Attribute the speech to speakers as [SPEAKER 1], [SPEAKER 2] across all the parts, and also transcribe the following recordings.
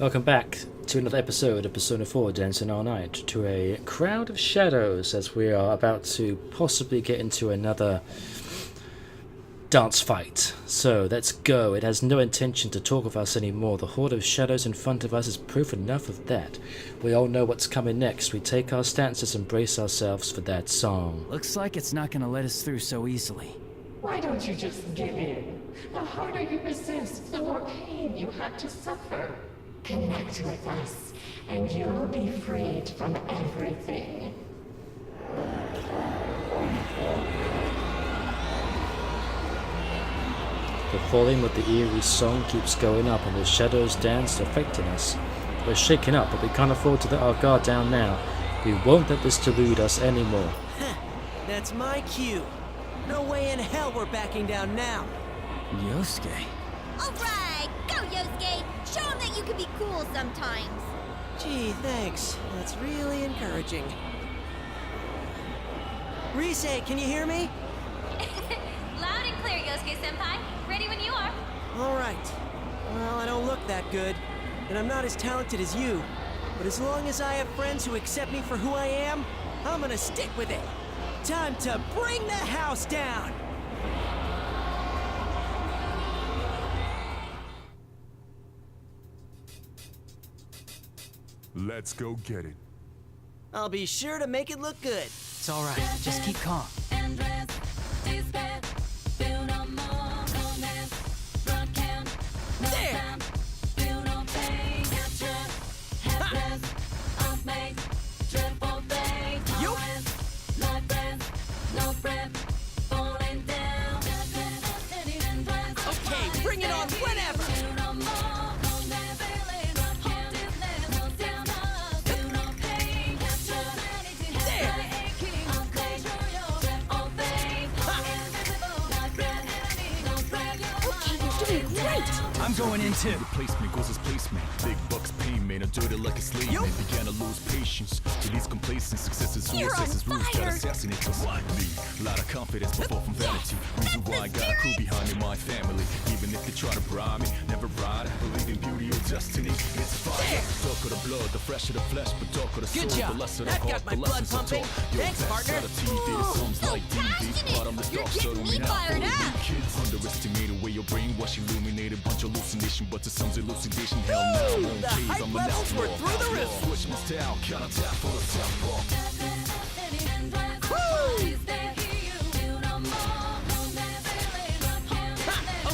[SPEAKER 1] Welcome back to another episode of Persona 4 Dancing All Night, to a crowd of shadows as we are about to possibly get into another dance fight. So let's go. It has no intention to talk with us anymore. The horde of shadows in front of us is proof enough of that. We all know what's coming next. We take our stances and brace ourselves for that song.
[SPEAKER 2] Looks like it's not gonna let us through so easily.
[SPEAKER 3] Why don't you just give in? The harder you resist, the more pain you have to suffer. Connect with us, and you'll be freed from everything.
[SPEAKER 1] The volume of the eerie song keeps going up and the shadows dance affecting us. We're shaken up, but we can't afford to let our guard down now. We won't let this delude us anymore.
[SPEAKER 4] That's my cue. No way in hell we're backing down now.
[SPEAKER 2] Yosuke?
[SPEAKER 5] Alright, go Yosuke! Show him that you can be cool sometimes!
[SPEAKER 4] Gee, thanks. That's really encouraging. Rise, can you hear me?
[SPEAKER 5] Loud and clear, Yosuke-senpai. Ready when you are.
[SPEAKER 4] Alright. Well, I don't look that good, and I'm not as talented as you. But as long as I have friends who accept me for who I am, I'm gonna stick with it. Time to bring the house down!
[SPEAKER 6] Let's go get it.
[SPEAKER 4] I'll be sure to make it look good.
[SPEAKER 2] It's alright, just keep calm.
[SPEAKER 4] There! Okay, bring it on whenever!
[SPEAKER 2] I'm going in too.
[SPEAKER 6] Replacement goes as placement. Big bucks payment, I'm dirty like a slave.
[SPEAKER 4] Yup.
[SPEAKER 6] Man began to lose patience. Release complacent, successes who
[SPEAKER 5] You're
[SPEAKER 6] assesses
[SPEAKER 5] on
[SPEAKER 6] rules that
[SPEAKER 5] fire.
[SPEAKER 6] assassinate us. Me, lot of confidence, but far from vanity. Reason why I got a crew behind me, my family. Even if they try to bribe me, never ride. Believe in beauty or destiny. It's fire. Dark of the blood, the flesh of the flesh, but dark of the soul.
[SPEAKER 4] Good job.
[SPEAKER 6] The lesser the
[SPEAKER 4] That got
[SPEAKER 6] heart,
[SPEAKER 4] my
[SPEAKER 6] the
[SPEAKER 4] blood
[SPEAKER 6] lessons are
[SPEAKER 4] pumping.
[SPEAKER 6] taught. Yo,
[SPEAKER 4] Thanks,
[SPEAKER 6] that's
[SPEAKER 4] partner.
[SPEAKER 6] out of TV, there's songs
[SPEAKER 5] so
[SPEAKER 6] like DV.
[SPEAKER 5] passionate.
[SPEAKER 6] Bottomless
[SPEAKER 5] You're
[SPEAKER 6] dark,
[SPEAKER 5] getting
[SPEAKER 6] so
[SPEAKER 5] me
[SPEAKER 6] don't
[SPEAKER 5] fired up.
[SPEAKER 6] kids underestimate the way your brainwash illuminated. Bunch of hallucination, but to some's elucidation. Hell no, I won't
[SPEAKER 4] The
[SPEAKER 6] cave,
[SPEAKER 4] hype
[SPEAKER 6] I'm an
[SPEAKER 4] levels were
[SPEAKER 6] outlaw.
[SPEAKER 4] through the roof.
[SPEAKER 6] Switch my style, count tap for the top ball.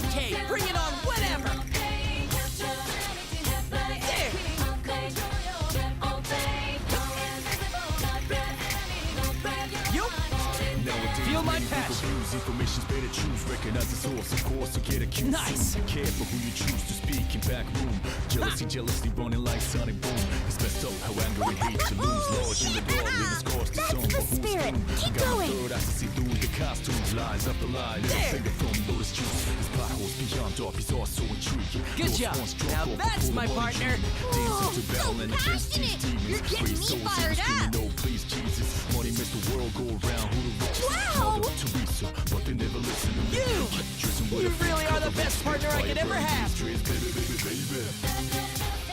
[SPEAKER 4] Okay, bring it on whenever! There! Yup!
[SPEAKER 6] Nowadays,
[SPEAKER 2] Feel my
[SPEAKER 6] many people
[SPEAKER 2] passion.
[SPEAKER 6] abuse information's better choose. Recognize the source, of course, so get accused.
[SPEAKER 2] Nice.
[SPEAKER 6] Be careful who you choose to speak in back room. Jealousy running like sonic boom. It's messed up how anger and hate you lose. Large in the broad, leaving scars to
[SPEAKER 5] That's
[SPEAKER 6] zone.
[SPEAKER 5] the
[SPEAKER 6] But who's
[SPEAKER 5] spirit.
[SPEAKER 6] who?
[SPEAKER 5] Keep
[SPEAKER 6] Got
[SPEAKER 5] going.
[SPEAKER 6] a third eye to see through the costumes. Lies up the line. Little
[SPEAKER 4] There.
[SPEAKER 6] finger from Lotus Juice. His potholes beyond dark, he's also intriguing.
[SPEAKER 4] Good
[SPEAKER 6] Lost
[SPEAKER 4] job.
[SPEAKER 6] once, drunk
[SPEAKER 4] Now
[SPEAKER 6] off
[SPEAKER 4] that's
[SPEAKER 6] before
[SPEAKER 4] my
[SPEAKER 6] the money
[SPEAKER 4] partner.
[SPEAKER 6] dream. Dancing to battle
[SPEAKER 5] so
[SPEAKER 6] and against these
[SPEAKER 5] passionate.
[SPEAKER 6] demons.
[SPEAKER 5] You're getting
[SPEAKER 6] Praise
[SPEAKER 5] me
[SPEAKER 6] souls,
[SPEAKER 5] fired
[SPEAKER 6] screaming,
[SPEAKER 5] up.
[SPEAKER 6] "Oh, please, Jesus." Money makes the world go around. Who the richest?
[SPEAKER 5] Wow.
[SPEAKER 6] Mother Teresa, but they never listen to me.
[SPEAKER 4] You!
[SPEAKER 6] Keep dressing with
[SPEAKER 4] You
[SPEAKER 6] a fake
[SPEAKER 4] really are the
[SPEAKER 6] cover,
[SPEAKER 4] best partner I could ever
[SPEAKER 6] fire
[SPEAKER 4] have.
[SPEAKER 6] burning streets, baby, baby, baby.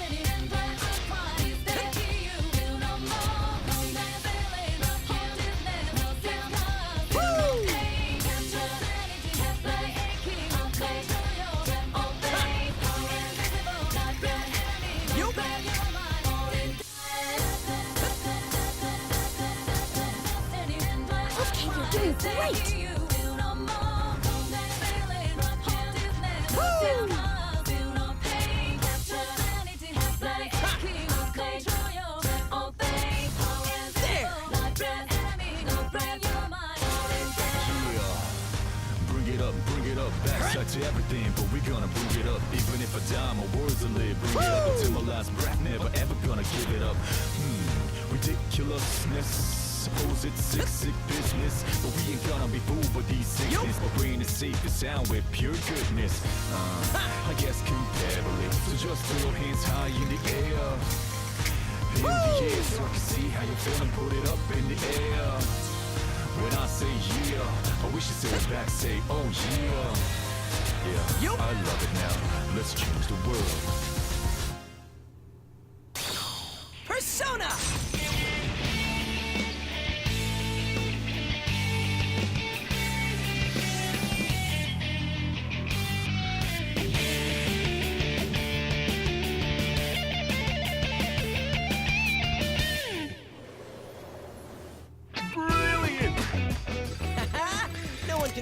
[SPEAKER 4] Yup!
[SPEAKER 5] Okay, you're doing great!
[SPEAKER 4] There!
[SPEAKER 6] Bring it up, backside to everything, but we gonna bring it up. Even if I die, my words will live. Bring it up until my last breath, never ever gonna give it up. Ridiculousness. Suppose it's sick business, but we ain't gonna be fooled by these sickness. My brain is safe and sound with pure goodness. I guess comparably, so just throw your hands high in the air. In the air, so I can see how you're feeling. Put it up in the air. When I say yeah, I wish you say it back. Say oh yeah. Yeah,
[SPEAKER 4] Yup.
[SPEAKER 6] I love it now. Let's change the world.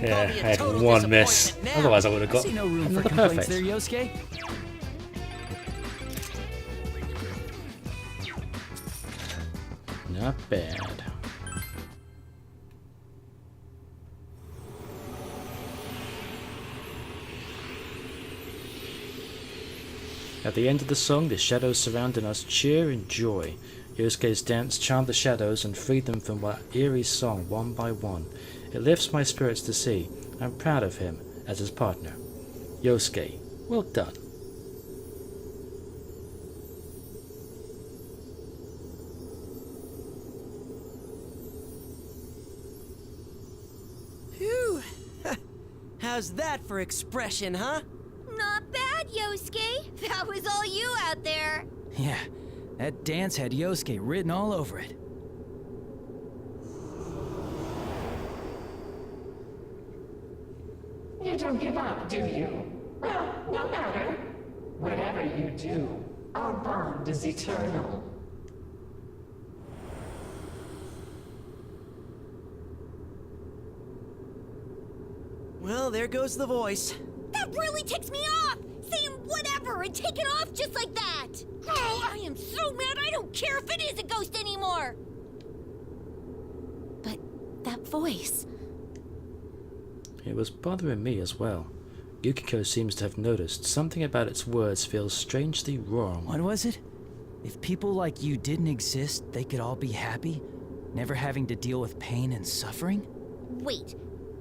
[SPEAKER 4] can
[SPEAKER 1] Yeah,
[SPEAKER 4] call me
[SPEAKER 1] I
[SPEAKER 4] a
[SPEAKER 1] had
[SPEAKER 4] total
[SPEAKER 1] one miss.
[SPEAKER 4] disappointment now.
[SPEAKER 1] Otherwise, I would have
[SPEAKER 2] I
[SPEAKER 1] got
[SPEAKER 2] see no room for
[SPEAKER 1] another
[SPEAKER 2] complaints
[SPEAKER 1] perfect.
[SPEAKER 2] there, Yosuke.
[SPEAKER 1] Not bad. At the end of the song, the shadows surrounding us cheer in joy. Yosuke's dance charmed the shadows and freed them from our eerie song one by one. It lifts my spirits to see. I'm proud of him as his partner. Yosuke, well done.
[SPEAKER 4] Phew. How's that for expression, huh?
[SPEAKER 5] Not bad, Yosuke. That was all you out there.
[SPEAKER 2] Yeah, that dance had Yosuke written all over it.
[SPEAKER 3] You don't give up, do you? Well, no matter. Whatever you do, our bond is eternal.
[SPEAKER 4] Well, there goes the voice.
[SPEAKER 5] That really ticks me off! Saying whatever and taking off just like that! Oh, I am so mad I don't care if it is a ghost anymore! But that voice...
[SPEAKER 1] It was bothering me as well. Yukiko seems to have noticed something about its words feels strangely wrong.
[SPEAKER 2] What was it? If people like you didn't exist, they could all be happy, never having to deal with pain and suffering?
[SPEAKER 5] Wait,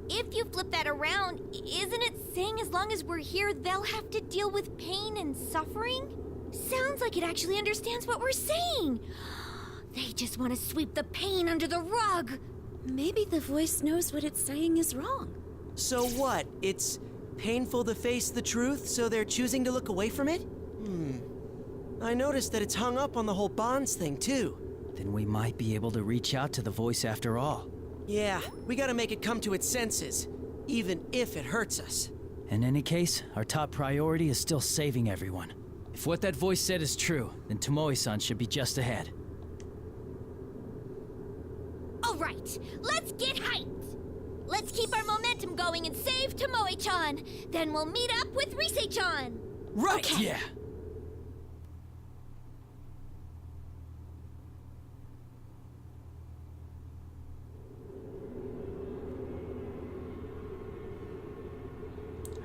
[SPEAKER 5] if you flip that around, isn't it saying as long as we're here, they'll have to deal with pain and suffering? Sounds like it actually understands what we're saying. They just want to sweep the pain under the rug. Maybe the voice knows what it's saying is wrong.
[SPEAKER 4] So what? It's painful to face the truth, so they're choosing to look away from it? I noticed that it's hung up on the whole bonds thing, too.
[SPEAKER 2] Then we might be able to reach out to the voice after all.
[SPEAKER 4] Yeah, we gotta make it come to its senses, even if it hurts us.
[SPEAKER 2] In any case, our top priority is still saving everyone. If what that voice said is true, then Tomoe-san should be just ahead.
[SPEAKER 5] All right, let's get hyped. Let's keep our momentum going and save Tomoe-chan. Then we'll meet up with Rise-chan.
[SPEAKER 4] Right!
[SPEAKER 5] Okay.
[SPEAKER 2] Yeah.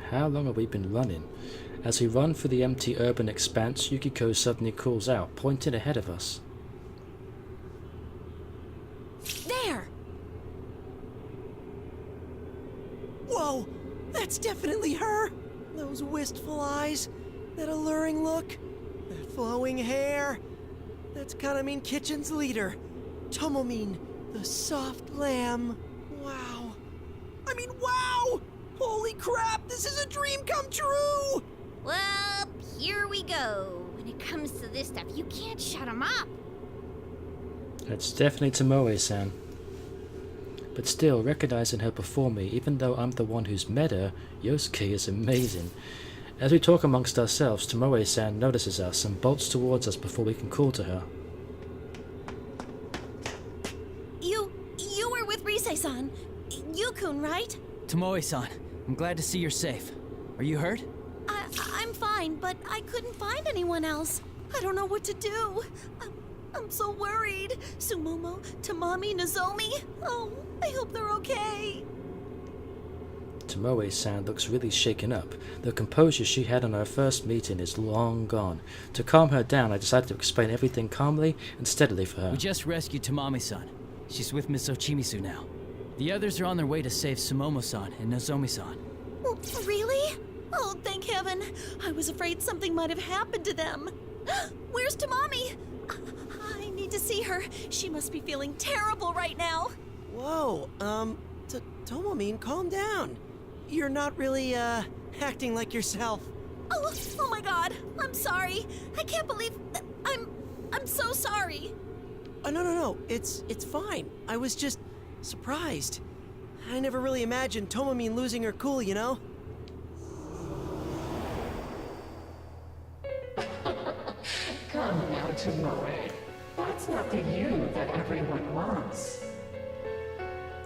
[SPEAKER 1] How long have we been running? As we run through the empty urban expanse, Yukiko suddenly calls out, pointing ahead of us.
[SPEAKER 5] There!
[SPEAKER 4] Whoa! That's definitely her! Those wistful eyes, that alluring look, that flowing hair. That's Kanamin Kitchen's leader, Tomomin, the soft lamb. Wow. I mean, wow! Holy crap, this is a dream come true!
[SPEAKER 5] Well, here we go. When it comes to this stuff, you can't shut 'em up.
[SPEAKER 1] It's definitely Tomoe-san. But still, recognizing her before me, even though I'm the one who's met her, Yosuke is amazing. As we talk amongst ourselves, Tomoe-san notices us and bolts towards us before we can call to her.
[SPEAKER 5] You were with Rise-san. Yukun, right?
[SPEAKER 2] Tomoe-san, I'm glad to see you're safe. Are you hurt?
[SPEAKER 5] I'm fine, but I couldn't find anyone else. I don't know what to do. I'm so worried. Sumomo, Tamami, Nozomi. Oh, I hope they're okay.
[SPEAKER 1] Tomoe-san looks really shaken up. The composure she had on our first meeting is long gone. To calm her down, I decided to explain everything calmly and steadily for her.
[SPEAKER 2] We just rescued Tamami-san. She's with Miss Ochimizu now. The others are on their way to save Sumomo-san and Nozomi-san.
[SPEAKER 5] Oh, really? Oh, thank heaven. I was afraid something might have happened to them. Where's Tamami? I need to see her. She must be feeling terrible right now.
[SPEAKER 4] Whoa, Tomomin, calm down. You're not really, acting like yourself.
[SPEAKER 5] Oh my god. I'm sorry. I can't believe that I'm so sorry.
[SPEAKER 4] Oh, no. It's fine. I was just surprised. I never really imagined Tomomin losing her cool, you know?
[SPEAKER 3] Come now, Tomoe. That's not the you that everyone wants.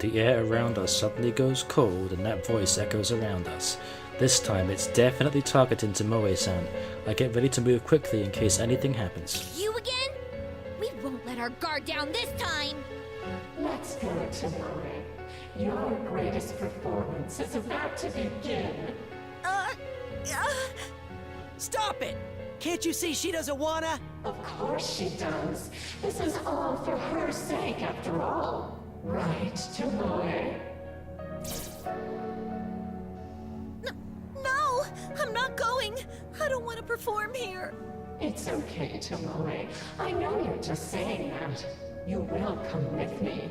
[SPEAKER 1] The air around us suddenly goes cold and that voice echoes around us. This time it's definitely targeting Tomoe-san. I get ready to move quickly in case anything happens.
[SPEAKER 5] You again? We won't let our guard down this time.
[SPEAKER 3] Let's go, Tomoe. Your greatest performance is about to begin.
[SPEAKER 4] Stop it! Can't you see she doesn't wanna?
[SPEAKER 3] Of course she does. This is all for her sake, after all. Right, Tomoe?
[SPEAKER 5] No, I'm not going. I don't want to perform here.
[SPEAKER 3] It's okay, Tomoe. I know you're just saying that. You will come with me.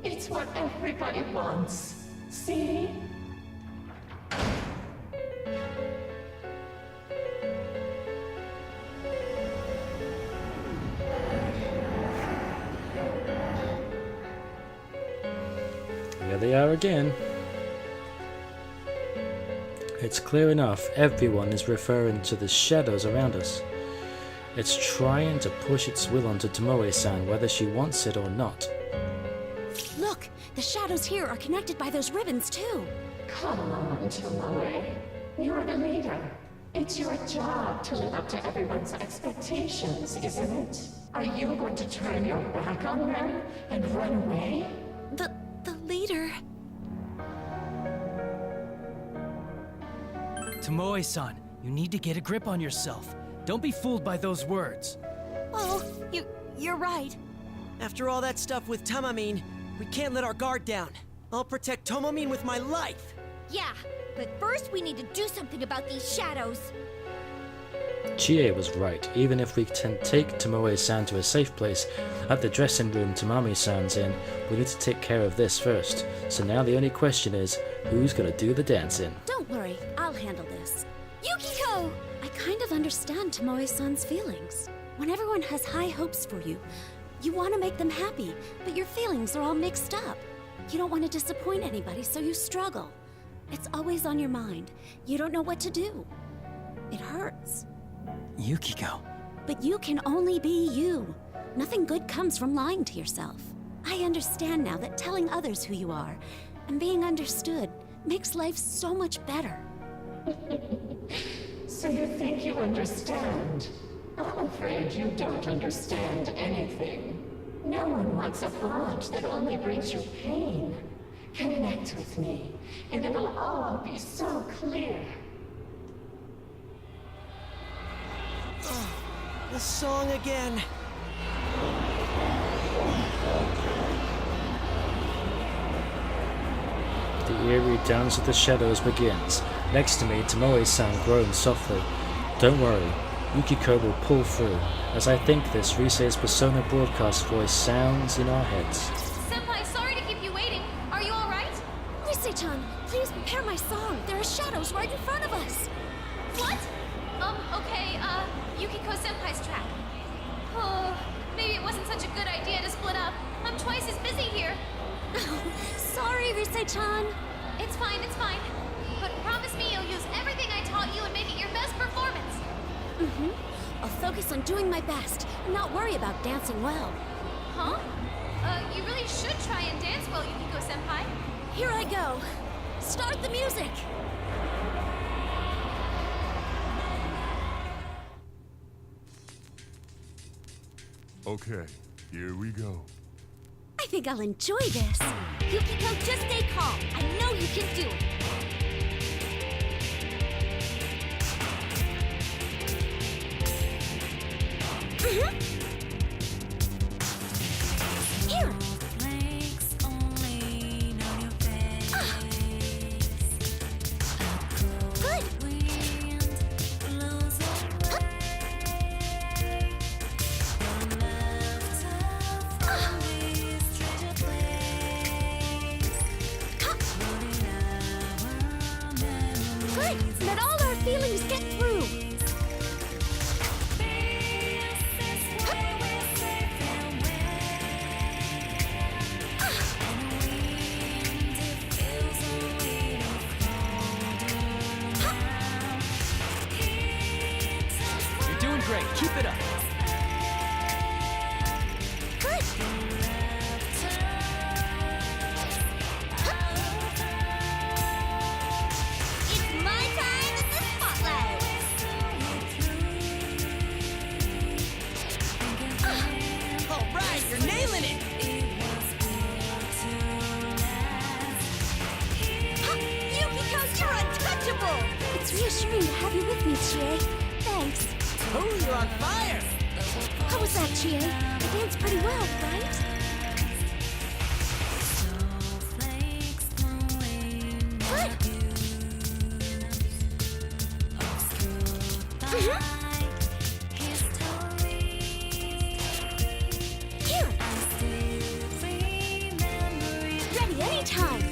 [SPEAKER 3] It's what everybody wants. See?
[SPEAKER 1] Here they are again. It's clear enough, everyone is referring to the shadows around us. It's trying to push its will onto Tomoe-san whether she wants it or not.
[SPEAKER 7] Look, the shadows here are connected by those ribbons too.
[SPEAKER 3] Come on, Tomoe. You're the leader. It's your job to live up to everyone's expectations, isn't it? Are you going to turn your back on them and run away?
[SPEAKER 7] The leader.
[SPEAKER 2] Tomoe-san, you need to get a grip on yourself. Don't be fooled by those words.
[SPEAKER 7] Oh, you're right.
[SPEAKER 4] After all that stuff with Tamamine, we can't let our guard down. I'll protect Tomamine with my life.
[SPEAKER 5] Yeah, but first we need to do something about these shadows.
[SPEAKER 1] Chie was right. Even if we can take Tomoe-san to a safe place, at the dressing room Tamami-san's in, we need to take care of this first. So now the only question is, who's gonna do the dancing?
[SPEAKER 7] Don't worry, I'll handle this.
[SPEAKER 5] Yukiko!
[SPEAKER 7] I kind of understand Tomoe-san's feelings. When everyone has high hopes for you, you want to make them happy, but your feelings are all mixed up. You don't want to disappoint anybody, so you struggle. It's always on your mind. You don't know what to do. It hurts.
[SPEAKER 2] Yukiko.
[SPEAKER 7] But you can only be you. Nothing good comes from lying to yourself. I understand now that telling others who you are and being understood makes life so much better.
[SPEAKER 3] So you think you understand? I'm afraid you don't understand anything. No one wants a bond that only brings you pain. Connect with me, and it'll all be so clear.
[SPEAKER 4] The song again.
[SPEAKER 1] The eerie dance of the shadows begins. Next to me, Tomoe-san groans softly. Don't worry, Yukiko will pull through. As I think this, Risei's Persona broadcast voice sounds in our heads.
[SPEAKER 5] Senpai, sorry to keep you waiting. Are you alright?
[SPEAKER 7] Risei-chan, please prepare my song. There are shadows right in front of us.
[SPEAKER 5] What? Okay, Yukiko Senpai's track. Oh, maybe it wasn't such a good idea to split up. I'm twice as busy here.
[SPEAKER 7] Oh, sorry, Risei-chan.
[SPEAKER 5] It's fine, it's fine. But promise me you'll use everything I taught you and make it your best performance.
[SPEAKER 7] I'll focus on doing my best and not worry about dancing well.
[SPEAKER 5] Huh? You really should try and dance well, Yukiko Senpai.
[SPEAKER 7] Here I go. Start the music.
[SPEAKER 8] Okay, here we go.
[SPEAKER 7] I think I'll enjoy this.
[SPEAKER 5] Yukiko, just stay calm. I know you can do it.
[SPEAKER 7] Here. Good. Good. Let all our feelings get through.
[SPEAKER 2] You're doing great. Keep it up.
[SPEAKER 7] Good.
[SPEAKER 5] untouchable!
[SPEAKER 7] It's reassuring to have you with me, Chie. Thanks.
[SPEAKER 4] Oh, you're on fire!
[SPEAKER 7] How was that, Chie? You danced pretty well, right? Good. Here. Ready anytime.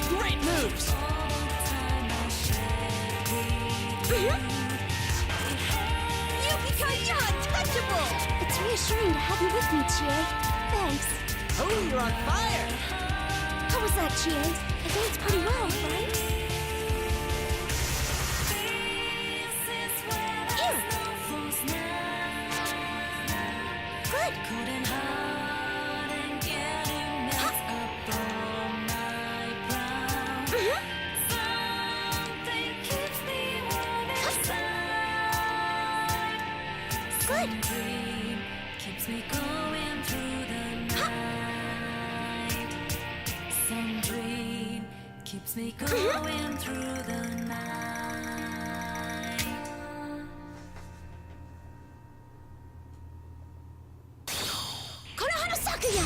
[SPEAKER 4] Great moves!
[SPEAKER 5] Yukiko, you're untouchable!
[SPEAKER 7] It's reassuring to have you with me, Chie. Thanks.
[SPEAKER 4] Oh, you're on fire!
[SPEAKER 7] How was that, Chie? I danced pretty well, right? Here. Good. Good.
[SPEAKER 9] Keeps me going through the night. Some dream keeps me going through the night.
[SPEAKER 7] この花咲くや。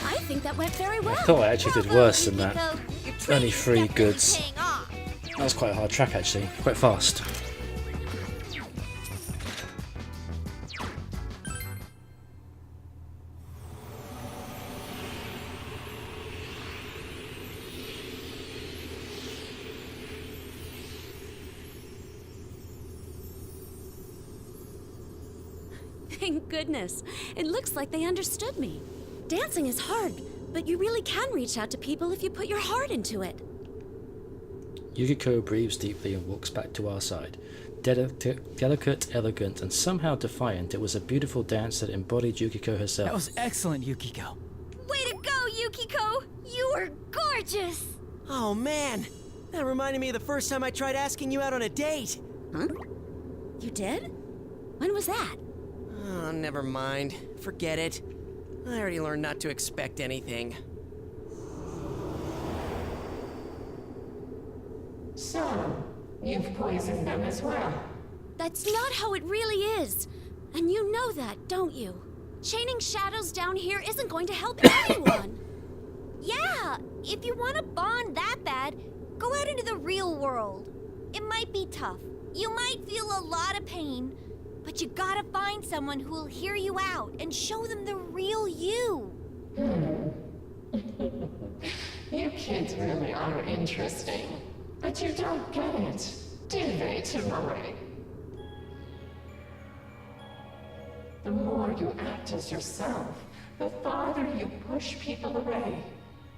[SPEAKER 7] I think that went very well.
[SPEAKER 1] I thought I actually did worse than that.
[SPEAKER 5] Yukiko. Your
[SPEAKER 1] Only
[SPEAKER 5] training's
[SPEAKER 1] 3
[SPEAKER 5] definitely
[SPEAKER 1] goods.
[SPEAKER 5] paying off.
[SPEAKER 1] That was quite a hard track actually, quite fast.
[SPEAKER 7] Thank goodness. It looks like they understood me. Dancing is hard, but you really can reach out to people if you put your heart into it.
[SPEAKER 1] Yukiko breathes deeply and walks back to our side. Delicate, elegant, and somehow defiant, it was a beautiful dance that embodied Yukiko herself.
[SPEAKER 2] That was excellent, Yukiko.
[SPEAKER 5] Way to go, Yukiko! You were gorgeous!
[SPEAKER 4] Oh, man! That reminded me of the first time I tried asking you out on a date.
[SPEAKER 7] Huh? You did? When was that?
[SPEAKER 4] Oh, never mind. Forget it. I already learned not to expect anything.
[SPEAKER 3] So, you've poisoned them as well.
[SPEAKER 7] That's not how it really is. And you know that, don't you? Chaining shadows down here isn't going to help anyone.
[SPEAKER 5] Yeah, if you want to bond that bad, go out into the real world. It might be tough. You might feel a lot of pain, but you gotta find someone who'll hear you out and show them the real you.
[SPEAKER 3] You kids really are interesting. But you don't get it, do they, Tomoe? The more you act as yourself, the farther you push people away.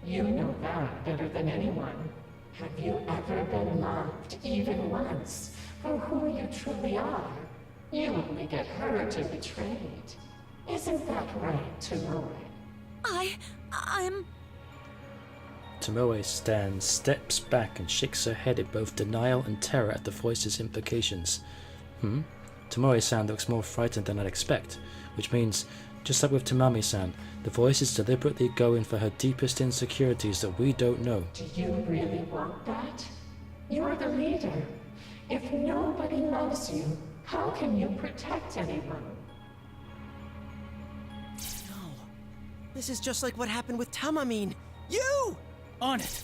[SPEAKER 3] You know that better than anyone. Have you ever been loved, even once, for who you truly are? You only get hurt or betrayed. Isn't that right, Tomoe?
[SPEAKER 7] I'm...
[SPEAKER 1] Tomoe steps back and shakes her head in both denial and terror at the voice's implications. Tomoe-san looks more frightened than I'd expect, which means, just like with Tamami-san, the voice is deliberately going for her deepest insecurities that we don't know.
[SPEAKER 3] Do you really want that? You're the leader. If nobody loves you, how can you protect anyone?
[SPEAKER 4] No. This is just like what happened with Tamamine. You!
[SPEAKER 2] On it.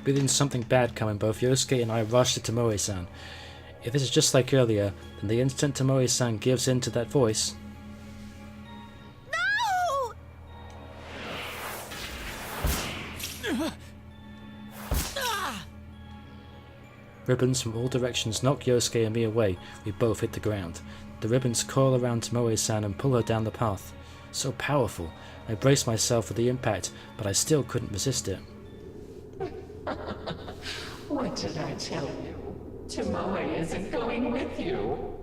[SPEAKER 1] Feeling something bad coming, both Yosuke and I rush to Tomoe-san. If this is just like earlier, then the instant Tomoe-san gives in to that voice...
[SPEAKER 5] No!
[SPEAKER 1] Ribbons from all directions knock Yosuke and me away. We both hit the ground. The ribbons coil around Tomoe-san and pull her down the path. So powerful. I braced myself for the impact, but I still couldn't resist it.
[SPEAKER 3] What did I tell you? Tomoe isn't going with you.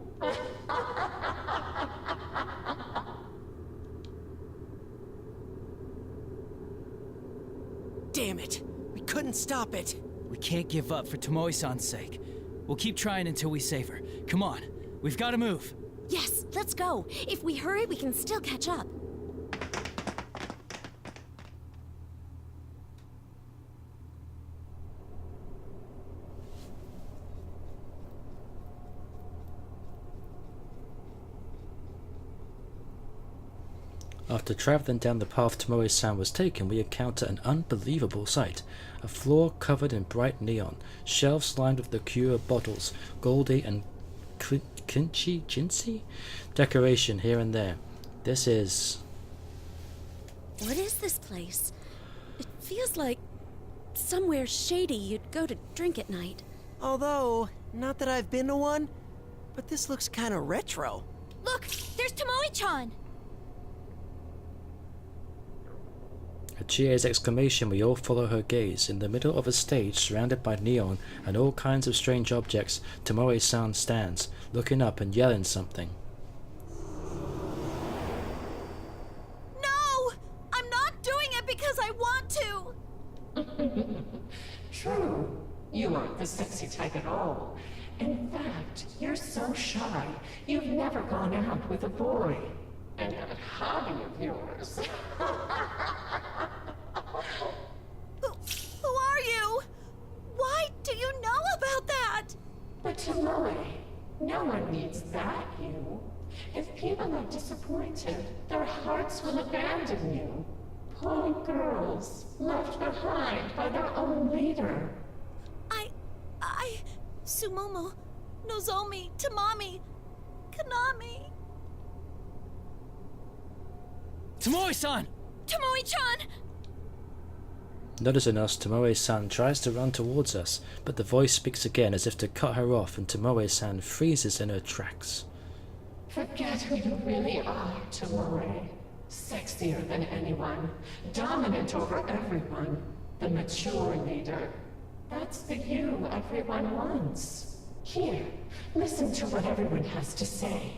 [SPEAKER 4] Damn it! We couldn't stop it!
[SPEAKER 2] We can't give up for Tomoe-san's sake. We'll keep trying until we save her. Come on, we've got to move.
[SPEAKER 7] Yes, let's go. If we hurry, we can still catch up.
[SPEAKER 1] After travelling down the path Tomoe-san was taken, we encounter an unbelievable sight. A floor covered in bright neon, shelves lined with liqueur bottles, goldy and jincy decoration here and there. This is...
[SPEAKER 7] What is this place? It feels like somewhere shady you'd go to drink at night.
[SPEAKER 4] Although, not that I've been to one, but this looks kind of retro.
[SPEAKER 5] Look, there's Tomoe-chan!
[SPEAKER 1] At Chie's exclamation, we all follow her gaze. In the middle of a stage surrounded by neon and all kinds of strange objects, Tomoe-san stands, looking up and yelling something.
[SPEAKER 5] No! I'm not doing it because I want to!
[SPEAKER 3] True. You aren't the sexy type at all. In fact, you're so shy, you've never gone out with a boy. And that hobby of yours.
[SPEAKER 5] Who are you? Why do you know about that?
[SPEAKER 3] But Tomoe, no one needs that you. If people are disappointed, their hearts will abandon you. Poor girls, left behind by their own leader.
[SPEAKER 5] Sumomo, Nozomi, Tamami, Kanami.
[SPEAKER 2] Tomoe-san!
[SPEAKER 5] Tomoe-chan!
[SPEAKER 1] Noticing us, Tomoe-san tries to run towards us, but the voice speaks again as if to cut her off, and Tomoe-san freezes in her tracks.
[SPEAKER 3] Forget who you really are, Tomoe. Sexier than anyone, dominant over everyone, the mature leader. That's the you everyone wants. Here, listen to what everyone has to say.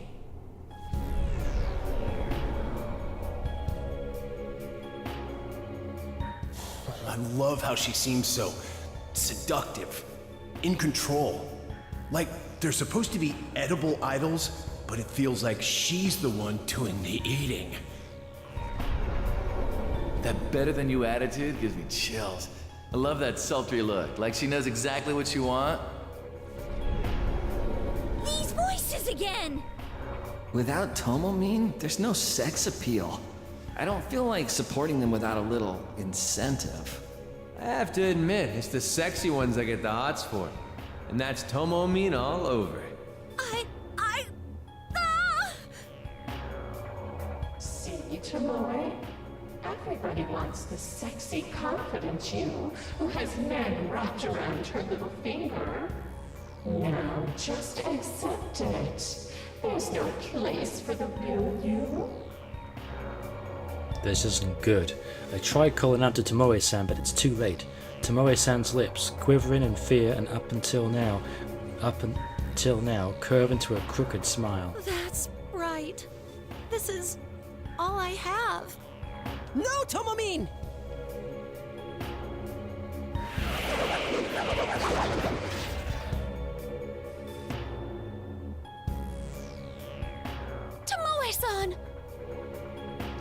[SPEAKER 10] I love how she seems so seductive, in control. Like they're supposed to be edible idols, but it feels like she's the one doing the eating.
[SPEAKER 11] That better than you attitude gives me chills. I love that sultry look, like she knows exactly what you want.
[SPEAKER 5] These voices again!
[SPEAKER 12] Without Tomoe, there's no sex appeal. I don't feel like supporting them without a little incentive.
[SPEAKER 13] I have to admit, it's the sexy ones I get the hots for. And that's Tomoe all over.
[SPEAKER 3] See, Tomoe? Everybody wants the sexy, confident you who has men wrapped around her little finger. Now, just accept it. There's no place for the real you.
[SPEAKER 1] This isn't good. I tried calling out to Tomoe-san, but it's too late. Tomoe-san's lips, quivering in fear and up until now, curve into a crooked smile.
[SPEAKER 5] That's right. This is all I have.
[SPEAKER 4] No, Tomoe!
[SPEAKER 5] Tomoe-san!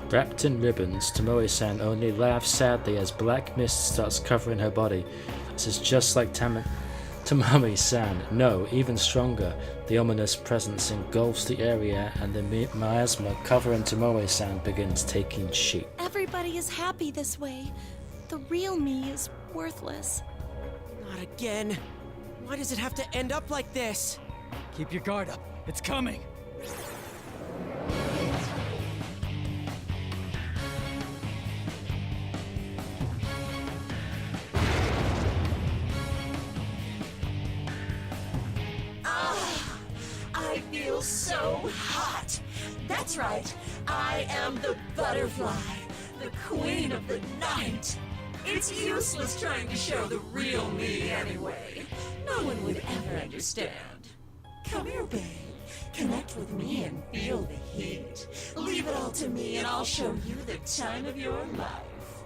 [SPEAKER 1] Wrapped in ribbons, Tomoe-san only laughs sadly as black mist starts covering her body. This is just like Tamami-san. No, even stronger. The ominous presence engulfs the area and the miasma covering Tomoe-san begins taking shape.
[SPEAKER 5] Everybody is happy this way. The real me is worthless.
[SPEAKER 4] Not again. Why does it have to end up like this?
[SPEAKER 2] Keep your guard up. It's coming.
[SPEAKER 3] I feel so hot. That's right. I am the butterfly, the queen of the night. It's useless trying to show the real me anyway. No one would ever understand. Come here, babe. Connect with me and feel the heat. Leave it all to me and I'll show you the time of your life.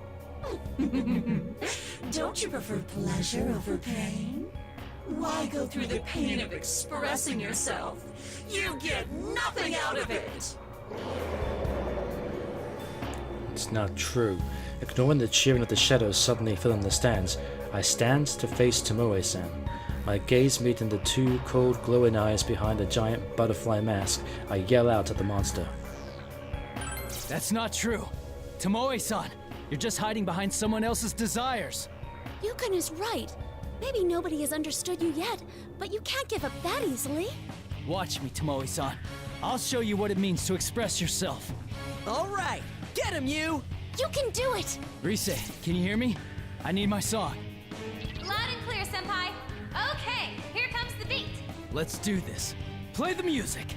[SPEAKER 3] Don't you prefer pleasure over pain? Why go through the pain of expressing yourself? You get nothing out of it!
[SPEAKER 1] It's not true. Ignoring the cheering of the shadows suddenly filling the stands, I stand to face Tomoe-san. My gaze meeting the two cold, glowing eyes behind the giant butterfly mask, I yell out at the monster.
[SPEAKER 2] That's not true. Tomoe-san, you're just hiding behind someone else's desires.
[SPEAKER 7] Yukon is right. Maybe nobody has understood you yet, but you can't give up that easily.
[SPEAKER 2] Watch me, Tomoe-san. I'll show you what it means to express yourself.
[SPEAKER 4] All right, get him, you!
[SPEAKER 7] You can do it!
[SPEAKER 2] Rise, can you hear me? I need my song.
[SPEAKER 5] Loud and clear, Senpai. Okay, here comes the beat.
[SPEAKER 2] Let's do this. Play the music.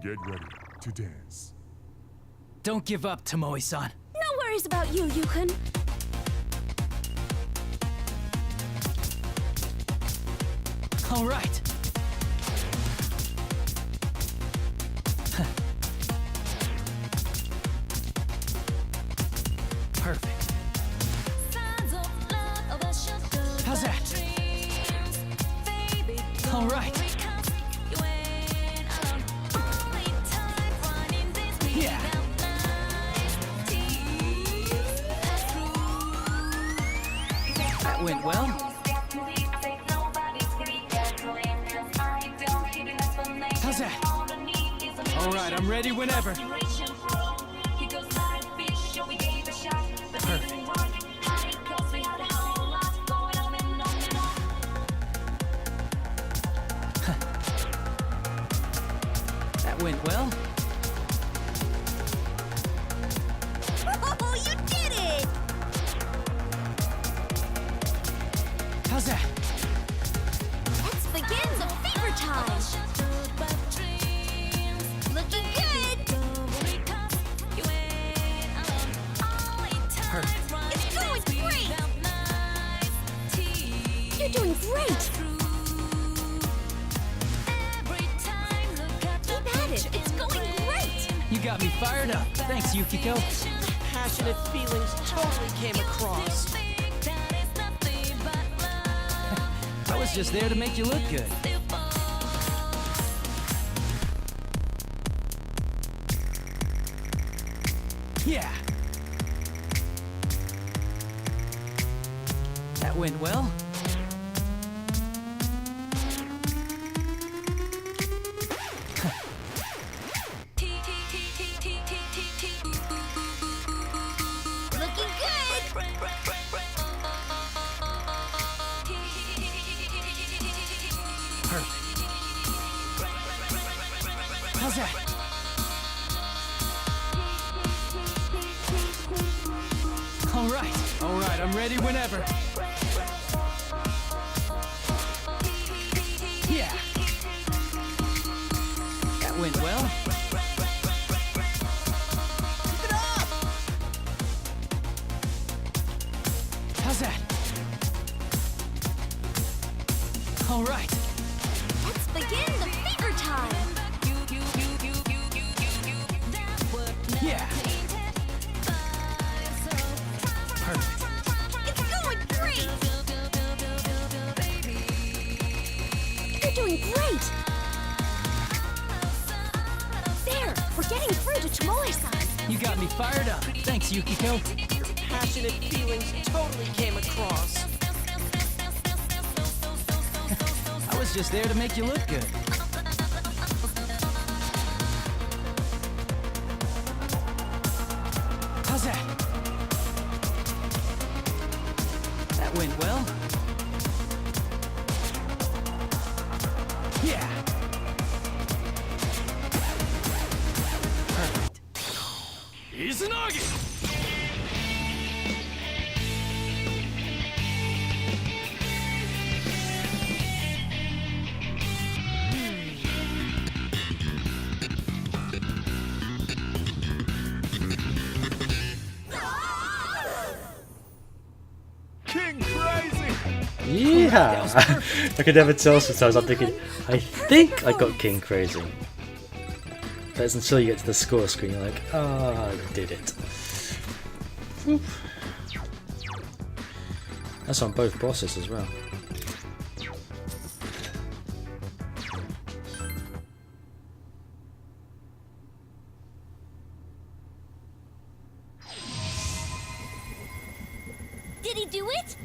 [SPEAKER 8] Get ready to dance.
[SPEAKER 2] Don't give up, Tomoe-san.
[SPEAKER 7] No worries about you, Yukon.
[SPEAKER 2] All right. Perfect. How's that? All right. Yeah. That went well. How's that? All right, I'm ready whenever. Perfect. That went well.
[SPEAKER 5] Oh, you did it!
[SPEAKER 2] How's that?
[SPEAKER 5] Let's begin the fever time. Looking good.
[SPEAKER 2] Perfect.
[SPEAKER 5] It's going great.
[SPEAKER 7] You're doing great!
[SPEAKER 5] Keep at it. It's going great.
[SPEAKER 2] You got me fired up. Thanks, Yukiko.
[SPEAKER 4] Passionate feelings totally came across.
[SPEAKER 2] I was just there to make you look good. Yeah. That went well.
[SPEAKER 5] Looking good.
[SPEAKER 2] Perfect. How's that? All right, I'm ready whenever. Yeah. That went well.
[SPEAKER 4] Keep it up!
[SPEAKER 2] How's that? All right.
[SPEAKER 5] Let's begin the fever time.
[SPEAKER 2] Yeah. Perfect.
[SPEAKER 5] It's going great.
[SPEAKER 7] You're doing great! There! We're getting through to Tomoe-san!
[SPEAKER 2] You got me fired up. Thanks, Yukiko.
[SPEAKER 4] Passionate feelings totally came across.
[SPEAKER 2] I was just there to make you look good. How's that? That went well. Yeah. Perfect. Izanagi!
[SPEAKER 1] Yeah! I could never tell sometimes. I'm thinking, I think I got King Crazy. But it's until you get to the score screen, you're like, I did it. Whew. That's on both bosses as well.
[SPEAKER 5] Did he do it?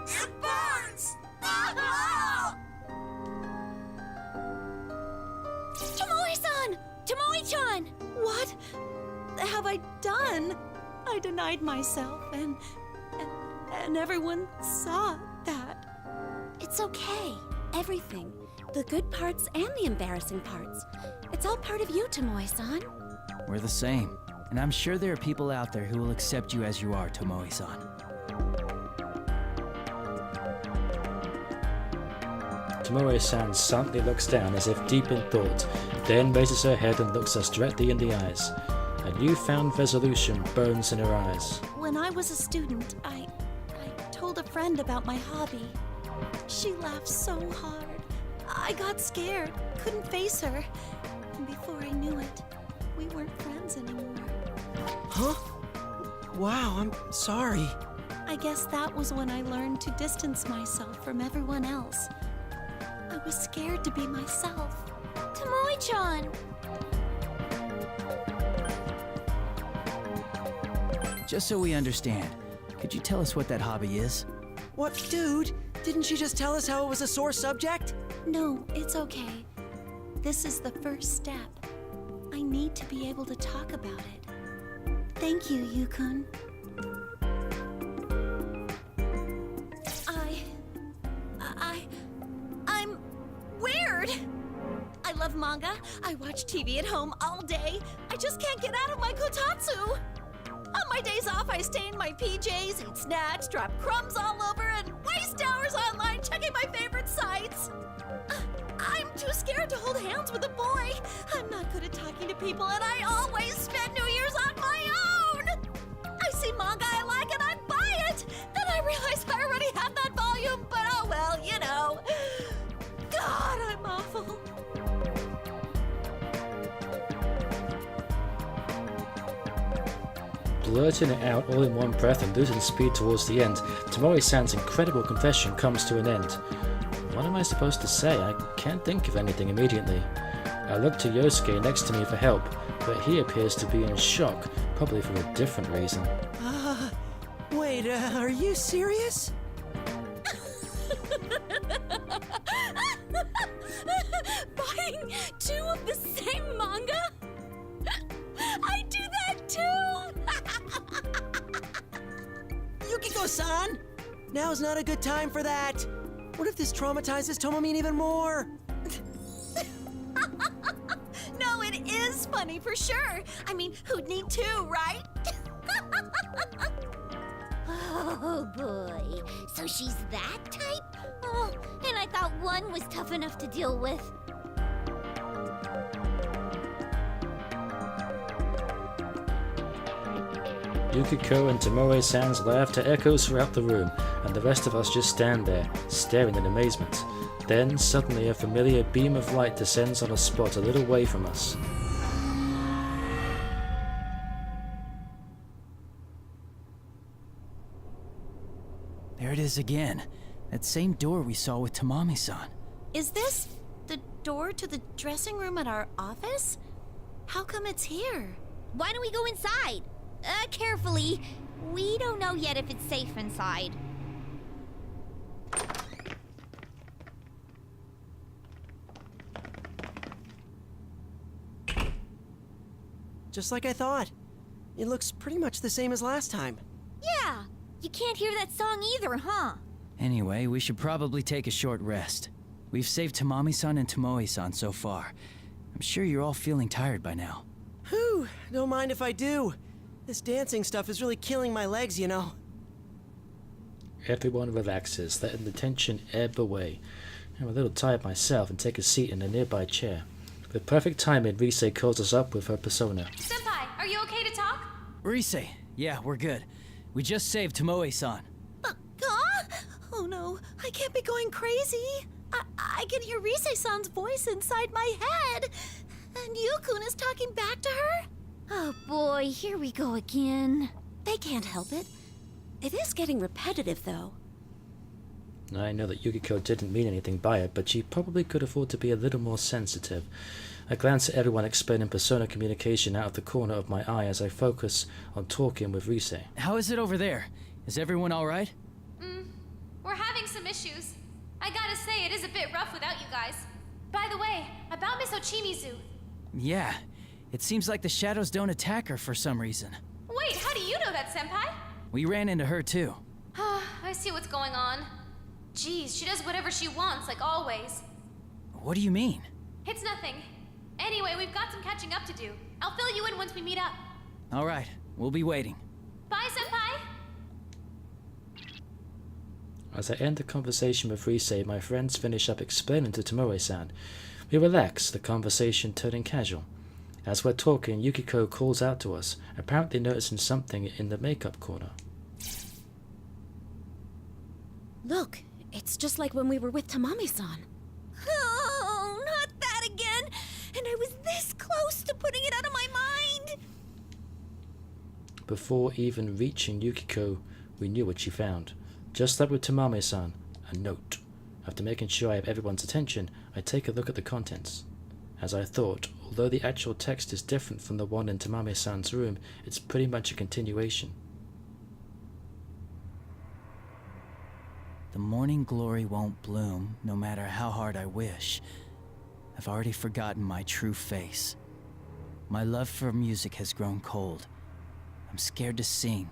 [SPEAKER 3] It burns!
[SPEAKER 5] Tomoe-san! Tomoe-chan!
[SPEAKER 7] What have I done? I denied myself, and everyone saw that. It's okay. Everything. The good parts and the embarrassing parts. It's all part of you, Tomoe-san.
[SPEAKER 2] We're the same. And I'm sure there are people out there who will accept you as you are, Tomoe-san.
[SPEAKER 1] Tomoe-san silently looks down as if deep in thought, then raises her head and looks us directly in the eyes. A newfound resolution burns in her eyes.
[SPEAKER 7] When I was a student, I told a friend about my hobby. She laughed so hard. I got scared, couldn't face her. And before I knew it, we weren't friends anymore.
[SPEAKER 4] Huh? Wow, I'm sorry.
[SPEAKER 7] I guess that was when I learned to distance myself from everyone else. I was scared to be myself.
[SPEAKER 5] Tomoe-chan!
[SPEAKER 2] Just so we understand, could you tell us what that hobby is?
[SPEAKER 4] What, dude? Didn't she just tell us how it was a sore subject?
[SPEAKER 7] No, it's okay. This is the first step. I need to be able to talk about it. Thank you, Yukun. I'm weird. I love manga. I watch TV at home all day. I just can't get out of my kotatsu. On my days off, I stay in my PJs, eat snacks, drop crumbs all over, and waste hours online checking my favorite sites. I'm too scared to hold hands with a boy. I'm not good at talking to people, and I always spend New Year's on my own. I see manga I like, and I buy it. Then I realize I already have that volume, but oh well, you know. God, I'm awful.
[SPEAKER 1] Blurting it out all in one breath and losing speed towards the end, Tomoe-san's incredible confession comes to an end. What am I supposed to say? I can't think of anything immediately. I look to Yosuke next to me for help, but he appears to be in shock, probably for a different reason.
[SPEAKER 4] Wait, are you serious?
[SPEAKER 7] Buying 2 of the same manga? I do that too!
[SPEAKER 4] Yukiko-san! Now's not a good time for that. What if this traumatizes Tomomin even more?
[SPEAKER 7] No, it is funny for sure. I mean, who'd need 2, right?
[SPEAKER 5] Oh boy. So she's that type? Oh, and I thought 1 was tough enough to deal with.
[SPEAKER 1] Yukiko and Tomoe-san's laughter echoes throughout the room, and the rest of us just stand there, staring in amazement. Then, suddenly, a familiar beam of light descends on a spot a little way from us.
[SPEAKER 2] There it is again. That same door we saw with Tamami-san.
[SPEAKER 7] Is this the door to the dressing room at our office? How come it's here?
[SPEAKER 5] Why don't we go inside? Carefully. We don't know yet if it's safe inside.
[SPEAKER 4] just like I thought. It looks pretty much the same as last time.
[SPEAKER 5] Yeah, you can't hear that song either, huh?
[SPEAKER 2] Anyway, we should probably take a short rest. We've saved Tamami-san and Tomoe-san so far. I'm sure you're all feeling tired by now.
[SPEAKER 4] Whew, don't mind if I do. This dancing stuff is really killing my legs, you know.
[SPEAKER 1] Everyone relaxes, letting the tension ebb away. I'm a little tired myself and take a seat in a nearby chair. With perfect timing, Rise calls us up with her persona.
[SPEAKER 9] Senpai, are you okay to talk?
[SPEAKER 2] Rise, yeah, we're good. We just saved Tomoe-san.
[SPEAKER 7] Huh? Oh no, I can't be going crazy. I can hear Rise-san's voice inside my head. And Yukun is talking back to her?
[SPEAKER 5] Oh boy, here we go again.
[SPEAKER 7] They can't help it. It is getting repetitive, though.
[SPEAKER 1] I know that Yukiko didn't mean anything by it, but she probably could afford to be a little more sensitive. I glance at everyone explaining persona communication out of the corner of my eye as I focus on talking with Rise.
[SPEAKER 2] How is it over there? Is everyone alright?
[SPEAKER 9] We're having some issues. I gotta say, it is a bit rough without you guys. By the way, about Miss Ochimizu.
[SPEAKER 2] Yeah, it seems like the shadows don't attack her for some reason.
[SPEAKER 9] Wait, how do you know that, Senpai?
[SPEAKER 2] We ran into her too.
[SPEAKER 9] I see what's going on. Geez, she does whatever she wants, like always.
[SPEAKER 2] What do you mean?
[SPEAKER 9] It's nothing. Anyway, we've got some catching up to do. I'll fill you in once we meet up.
[SPEAKER 2] Alright, we'll be waiting.
[SPEAKER 9] Bye, Senpai!
[SPEAKER 1] As I end the conversation with Rise, my friends finish up explaining to Tomoe-san. We relax, the conversation turning casual. As we're talking, Yukiko calls out to us, apparently noticing something in the makeup corner.
[SPEAKER 7] Look, it's just like when we were with Tamami-san.
[SPEAKER 5] Oh, not that again! And I was this close to putting it out of my mind!
[SPEAKER 1] Before even reaching Yukiko, we knew what she found. Just like with Tamame-san, a note. After making sure I have everyone's attention, I take a look at the contents. As I thought, although the actual text is different from the one in Tamame-san's room, it's pretty much a continuation.
[SPEAKER 2] The morning glory won't bloom, no matter how hard I wish. I've already forgotten my true face. My love for music has grown cold. I'm scared to sing,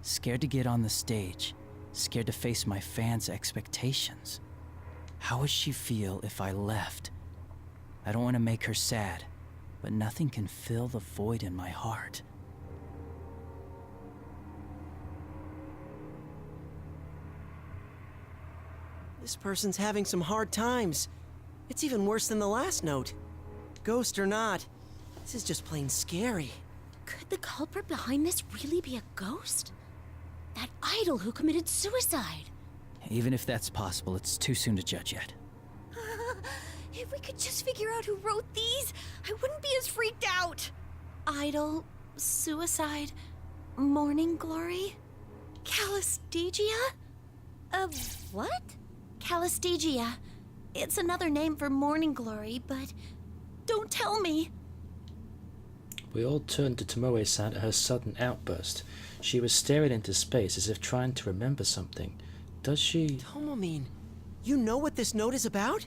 [SPEAKER 2] scared to get on the stage, scared to face my fans' expectations. How would she feel if I left? I don't want to make her sad, but nothing can fill the void in my heart.
[SPEAKER 4] This person's having some hard times. It's even worse than the last note. Ghost or not, this is just plain scary.
[SPEAKER 7] Could the culprit behind this really be a ghost? That idol who committed suicide?
[SPEAKER 2] Even if that's possible, it's too soon to judge yet.
[SPEAKER 5] If we could just figure out who wrote these, I wouldn't be as freaked out.
[SPEAKER 7] Idol, suicide, morning glory, Calistegia?
[SPEAKER 5] What?
[SPEAKER 7] Calistegia. It's another name for morning glory, but don't tell me.
[SPEAKER 1] We all turned to Tomoe-san at her sudden outburst. She was staring into space as if trying to remember something. Does she...
[SPEAKER 4] Tomoe, you know what this note is about?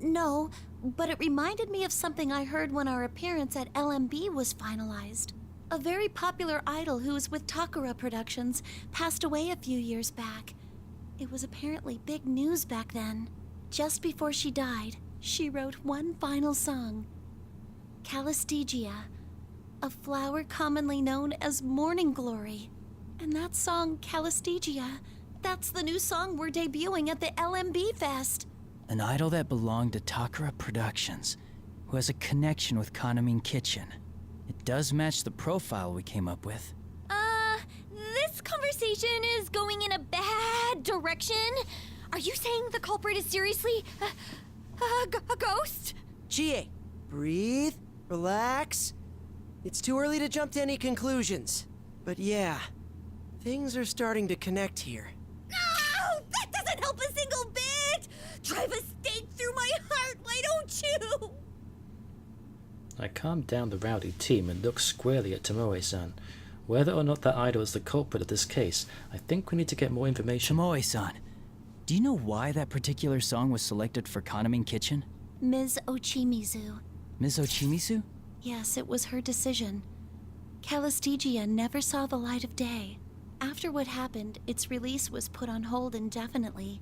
[SPEAKER 7] No, but it reminded me of something I heard when our appearance at LMB was finalized. A very popular idol who was with Takara Productions passed away a few years back. It was apparently big news back then. Just before she died, she wrote one final song. Calistegia, a flower commonly known as morning glory. And that song, Calistegia, that's the new song we're debuting at the LMB Fest.
[SPEAKER 2] An idol that belonged to Takara Productions, who has a connection with Kanamine Kitchen. It does match the profile we came up with.
[SPEAKER 5] This conversation is going in a bad direction. Are you saying the culprit is seriously a ghost?
[SPEAKER 4] Chie, breathe, relax. It's too early to jump to any conclusions. But yeah, things are starting to connect here.
[SPEAKER 5] No! That doesn't help a single bit! Drive a stake through my heart, why don't you?
[SPEAKER 1] I calmed down the rowdy team and looked squarely at Tomoe-san. Whether or not that idol is the culprit of this case, I think we need to get more information.
[SPEAKER 2] Tomoe-san, do you know why that particular song was selected for Kanamine Kitchen?
[SPEAKER 7] Ms. Ochimizu.
[SPEAKER 2] Ms. Ochimizu?
[SPEAKER 7] Yes, it was her decision. Calistegia never saw the light of day. After what happened, its release was put on hold indefinitely.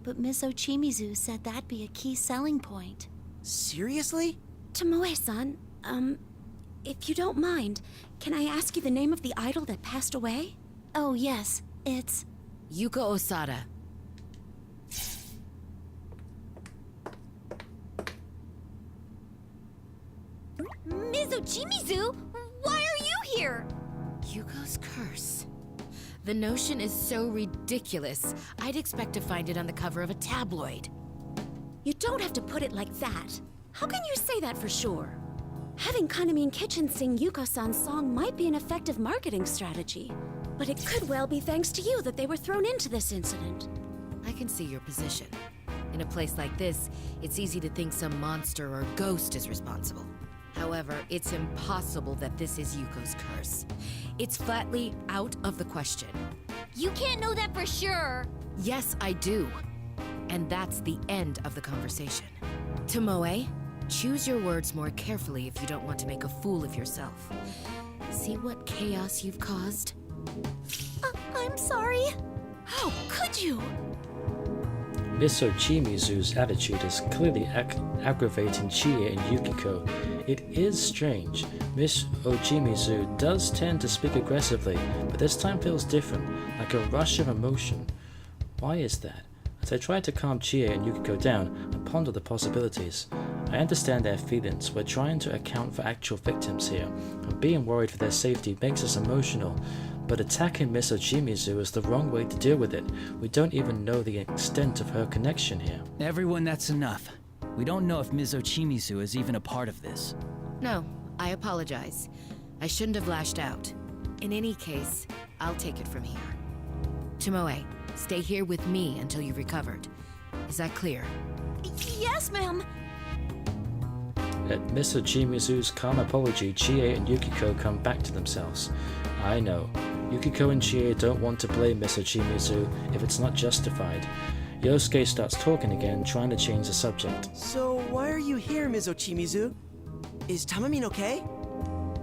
[SPEAKER 7] But Miss Ochimizu said that'd be a key selling point.
[SPEAKER 4] Seriously?
[SPEAKER 7] Tomoe-san, if you don't mind, can I ask you the name of the idol that passed away? Oh, yes, it's...
[SPEAKER 14] Yuko Osada.
[SPEAKER 5] Ms. Ochimizu, why are you here?
[SPEAKER 14] Yuko's curse. The notion is so ridiculous, I'd expect to find it on the cover of a tabloid.
[SPEAKER 7] You don't have to put it like that. How can you say that for sure? Having Kaname Kitchen sing Yuko-san's song might be an effective marketing strategy, but it could well be thanks to you that they were thrown into this incident.
[SPEAKER 14] I can see your position. In a place like this, it's easy to think some monster or ghost is responsible. However, it's impossible that this is Yuko's curse. It's flatly out of the question.
[SPEAKER 5] You can't know that for sure.
[SPEAKER 14] Yes, I do. And that's the end of the conversation. Tomoe, choose your words more carefully if you don't want to make a fool of yourself. See what chaos you've caused?
[SPEAKER 7] I'm sorry. How could you?
[SPEAKER 1] Miss Ochimizu's attitude is clearly aggravating Chie and Yukiko. It is strange. Miss Ochimizu does tend to speak aggressively, but this time feels different, like a rush of emotion. Why is that? As I try to calm Chie and Yukiko down, I ponder the possibilities. I understand their feelings. We're trying to account for actual victims here, and being worried for their safety makes us emotional. But attacking Miss Ochimizu is the wrong way to deal with it. We don't even know the extent of her connection here.
[SPEAKER 2] Everyone, that's enough. We don't know if Ms. Ochimizu is even a part of this.
[SPEAKER 14] No, I apologize. I shouldn't have lashed out. In any case, I'll take it from here. Tomoe, stay here with me until you've recovered. Is that clear?
[SPEAKER 7] Yes, ma'am.
[SPEAKER 1] At Miss Ochimizu's calm apology, Chie and Yukiko come back to themselves. I know. Yukiko and Chie don't want to blame Miss Ochimizu if it's not justified. Yosuke starts talking again, trying to change the subject.
[SPEAKER 4] So, why are you here, Ms. Ochimizu? Is Tamamine okay?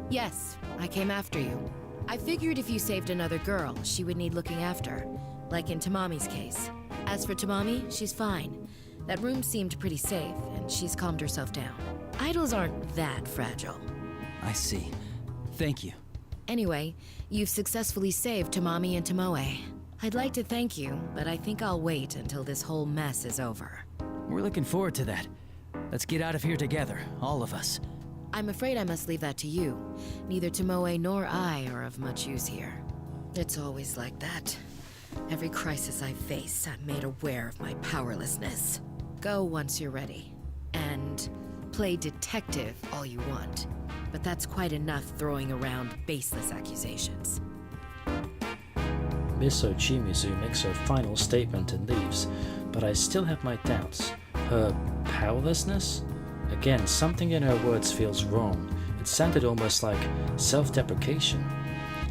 [SPEAKER 14] Yes, I came after you. I figured if you saved another girl, she would need looking after, like in Tamami's case. As for Tamami, she's fine. That room seemed pretty safe, and she's calmed herself down. Idols aren't that fragile.
[SPEAKER 2] I see. Thank you.
[SPEAKER 14] Anyway, you've successfully saved Tamami and Tomoe. I'd like to thank you, but I think I'll wait until this whole mess is over.
[SPEAKER 2] We're looking forward to that. Let's get out of here together, all of us.
[SPEAKER 14] I'm afraid I must leave that to you. Neither Tomoe nor I are of much use here. It's always like that. Every crisis I face, I'm made aware of my powerlessness. Go once you're ready. And play detective all you want. But that's quite enough throwing around baseless accusations.
[SPEAKER 1] Miss Ochimizu makes her final statement and leaves, but I still have my doubts. Her powerlessness? Again, something in her words feels wrong. It sounded almost like self-deprecation.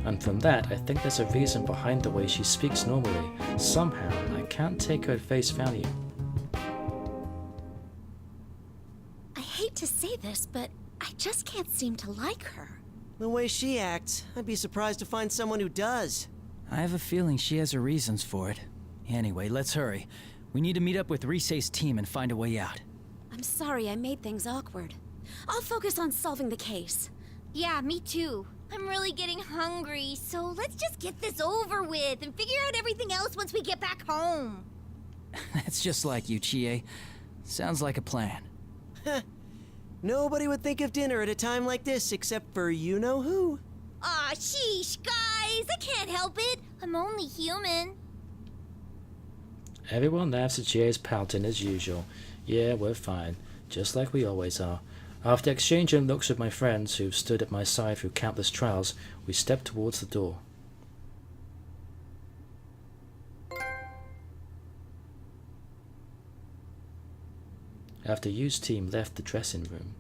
[SPEAKER 1] And from that, I think there's a reason behind the way she speaks normally. Somehow, I can't take her at face value.
[SPEAKER 7] I hate to say this, but I just can't seem to like her.
[SPEAKER 4] The way she acts, I'd be surprised to find someone who does.
[SPEAKER 2] I have a feeling she has her reasons for it. Anyway, let's hurry. We need to meet up with Risei's team and find a way out.
[SPEAKER 7] I'm sorry I made things awkward. I'll focus on solving the case.
[SPEAKER 5] Yeah, me too. I'm really getting hungry, so let's just get this over with and figure out everything else once we get back home.
[SPEAKER 2] That's just like you, Chie. Sounds like a plan.
[SPEAKER 4] Nobody would think of dinner at a time like this except for you-know-who.
[SPEAKER 5] Aw, sheesh, guys! I can't help it. I'm only human.
[SPEAKER 1] Everyone laughs at Chie's pouting as usual. Yeah, we're fine. Just like we always are. After exchanging looks with my friends who've stood at my side through countless trials, we step towards the door. After Yu's team left the dressing room,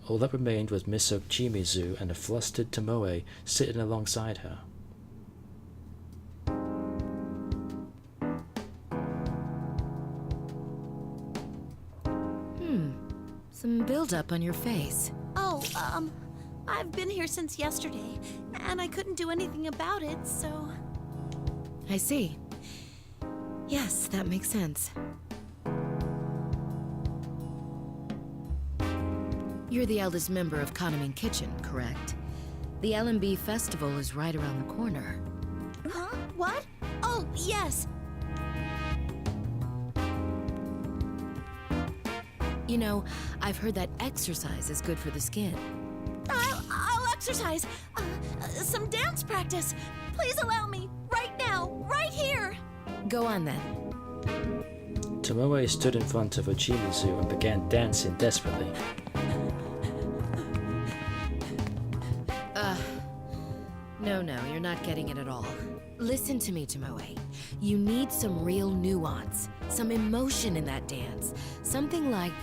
[SPEAKER 1] all that remained was Miss Ochimizu and a flustered Tomoe sitting alongside her.
[SPEAKER 14] Some build-up on your face.
[SPEAKER 7] Oh, I've been here since yesterday, and I couldn't do anything about it, so...
[SPEAKER 14] I see. Yes, that makes sense. You're the eldest member of Kaname Kitchen, correct? The LMB festival is right around the corner.
[SPEAKER 7] Huh? What? Oh, yes!
[SPEAKER 14] You know, I've heard that exercise is good for the skin.
[SPEAKER 7] I'll exercise. Some dance practice. Please allow me. Right now. Right here.
[SPEAKER 14] Go on then.
[SPEAKER 1] Tomoe stood in front of Ochimizu and began dancing desperately.
[SPEAKER 14] No, you're not getting it at all. Listen to me, Tomoe. You need some real nuance, some emotion in that dance. Something like...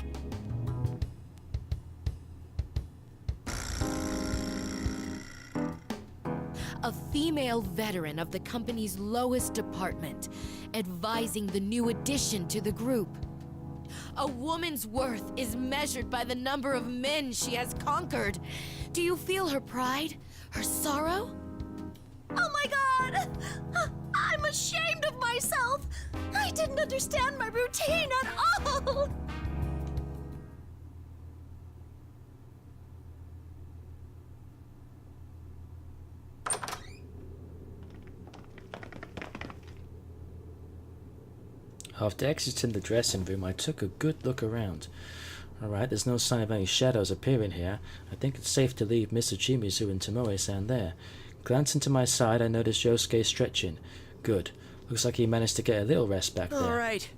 [SPEAKER 14] a female veteran of the company's lowest department, advising the new addition to the group. A woman's worth is measured by the number of men she has conquered. Do you feel her pride? Her sorrow?
[SPEAKER 7] Oh my god! I'm ashamed of myself! I didn't understand my routine at all!
[SPEAKER 1] After exiting the dressing room, I took a good look around. Alright, there's no sign of any shadows appearing here. I think it's safe to leave Miss Ochimizu and Tomoe-san there. Glancing to my side, I noticed Yosuke stretching. Good. Looks like he managed to get a little rest back there.
[SPEAKER 4] Alright,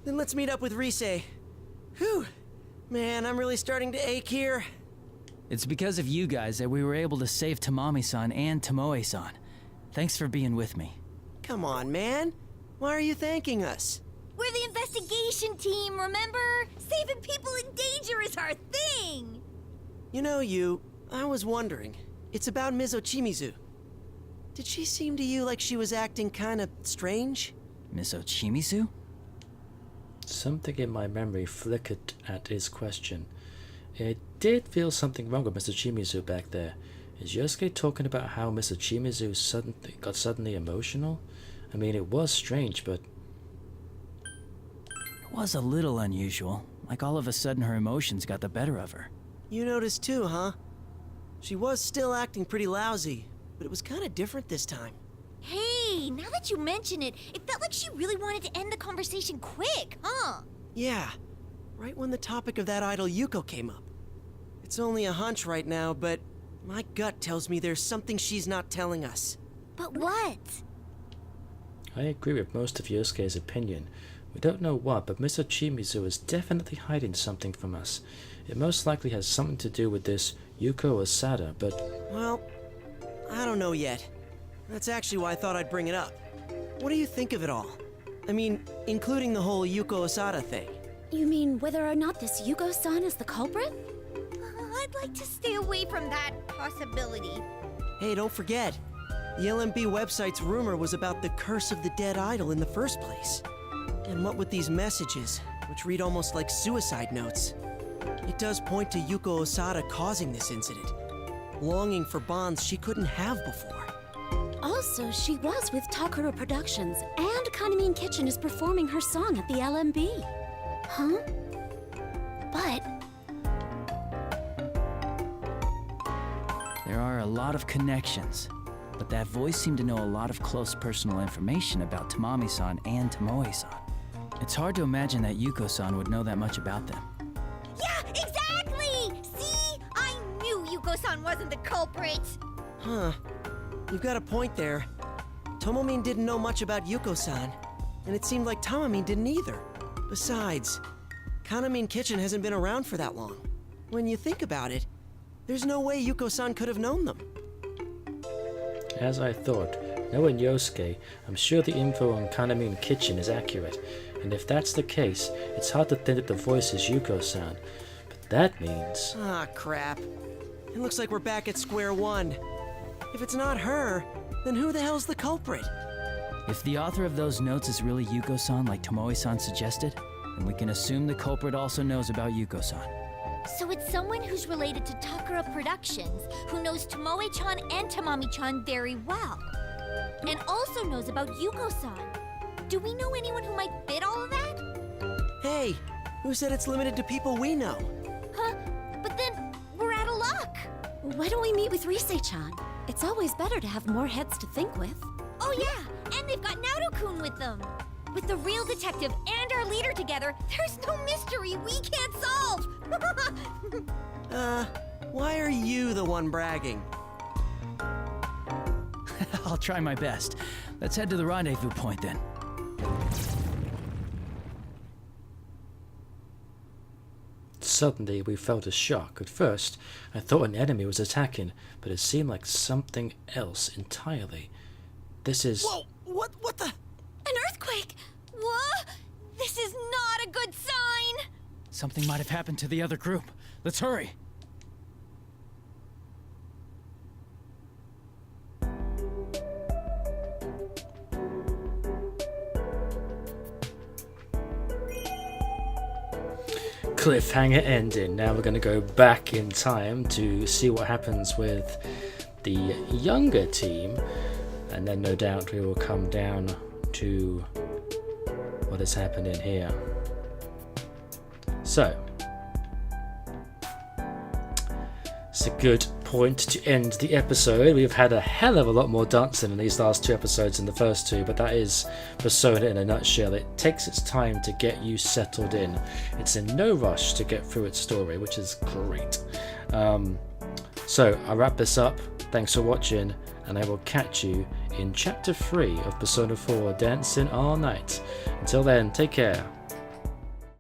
[SPEAKER 4] then let's meet up with Rise. Whew. Man, I'm really starting to ache here.
[SPEAKER 2] It's because of you guys that we were able to save Tamami-san and Tomoe-san. Thanks for being with me.
[SPEAKER 4] Come on, man. Why are you thanking us?
[SPEAKER 5] We're the investigation team, remember? Saving people in danger is our thing!
[SPEAKER 4] You know, I was wondering. It's about Ms. Ochimizu. Did she seem to you like she was acting kinda strange?
[SPEAKER 2] Miss Ochimizu?
[SPEAKER 1] Something in my memory flickered at his question. It did feel something wrong with Mr. Ochimizu back there. Is Yosuke talking about how Mr. Ochimizu got suddenly emotional? I mean, it was strange, but...
[SPEAKER 2] It was a little unusual. Like all of a sudden her emotions got the better of her.
[SPEAKER 4] You noticed too, huh? She was still acting pretty lousy, but it was kinda different this time.
[SPEAKER 5] Hey, now that you mention it, it felt like she really wanted to end the conversation quick, huh?
[SPEAKER 4] Yeah, right when the topic of that idol Yuko came up. It's only a hunch right now, but my gut tells me there's something she's not telling us.
[SPEAKER 5] But what?
[SPEAKER 1] I agree with most of Yosuke's opinion. We don't know what, but Miss Ochimizu is definitely hiding something from us. It most likely has something to do with this Yuko Osada, but...
[SPEAKER 4] Well, I don't know yet. That's actually why I thought I'd bring it up. What do you think of it all? I mean, including the whole Yuko Osada thing.
[SPEAKER 7] You mean whether or not this Yuko-san is the culprit?
[SPEAKER 5] I'd like to stay away from that possibility.
[SPEAKER 4] Hey, don't forget. The LMB website's rumor was about the curse of the dead idol in the first place. And what with these messages, which read almost like suicide notes, it does point to Yuko Osada causing this incident, longing for bonds she couldn't have before.
[SPEAKER 7] Also, she was with Takara Productions, and Kaname Kitchen is performing her song at the LMB. Huh? But...
[SPEAKER 2] There are a lot of connections, but that voice seemed to know a lot of close personal information about Tamami-san and Tomoe-san. It's hard to imagine that Yuko-san would know that much about them.
[SPEAKER 5] Yeah, exactly! See? I knew Yuko-san wasn't the culprit!
[SPEAKER 4] Huh. You've got a point there. Tomomin didn't know much about Yuko-san, and it seemed like Tamami didn't either. Besides, Kaname Kitchen hasn't been around for that long. When you think about it, there's no way Yuko-san could have known them.
[SPEAKER 1] As I thought, knowing Yosuke, I'm sure the info on Kaname Kitchen is accurate, and if that's the case, it's hard to think that the voice is Yuko-san. But that means...
[SPEAKER 4] Ah, crap. It looks like we're back at square one. If it's not her, then who the hell's the culprit?
[SPEAKER 2] If the author of those notes is really Yuko-san like Tomoe-san suggested, then we can assume the culprit also knows about Yuko-san.
[SPEAKER 5] So it's someone who's related to Takara Productions, who knows Tomoe-chan and Tamami-chan very well. And also knows about Yuko-san. Do we know anyone who might fit all of that?
[SPEAKER 4] Hey, who said it's limited to people we know?
[SPEAKER 5] Huh? But then, we're out of luck!
[SPEAKER 7] Why don't we meet with Rise-chan? It's always better to have more heads to think with.
[SPEAKER 5] Oh yeah, and they've got Naruto-kun with them! With the real detective and our leader together, there's no mystery we can't solve!
[SPEAKER 4] Why are you the one bragging?
[SPEAKER 2] I'll try my best. Let's head to the rendezvous point then.
[SPEAKER 1] Suddenly, we felt a shock. At first, I thought an enemy was attacking, but it seemed like something else entirely. This is...
[SPEAKER 4] Whoa! What the?
[SPEAKER 5] An earthquake! What? This is not a good sign!
[SPEAKER 2] Something might have happened to the other group. Let's hurry!
[SPEAKER 1] Cliffhanger ending. Now we're going to go back in time to see what happens with the younger team, and then no doubt we will come down to what is happening here. So it's a good point to end the episode. We've had a hell of a lot more dancing in these last two episodes than the first two, but that is Persona in a nutshell. It takes its time to get you settled in. It's in no rush to get through its story, which is great. So I'll wrap this up. Thanks for watching, and I will catch you in Chapter 3 of Persona 4 Dancing All Night. Until then, take care.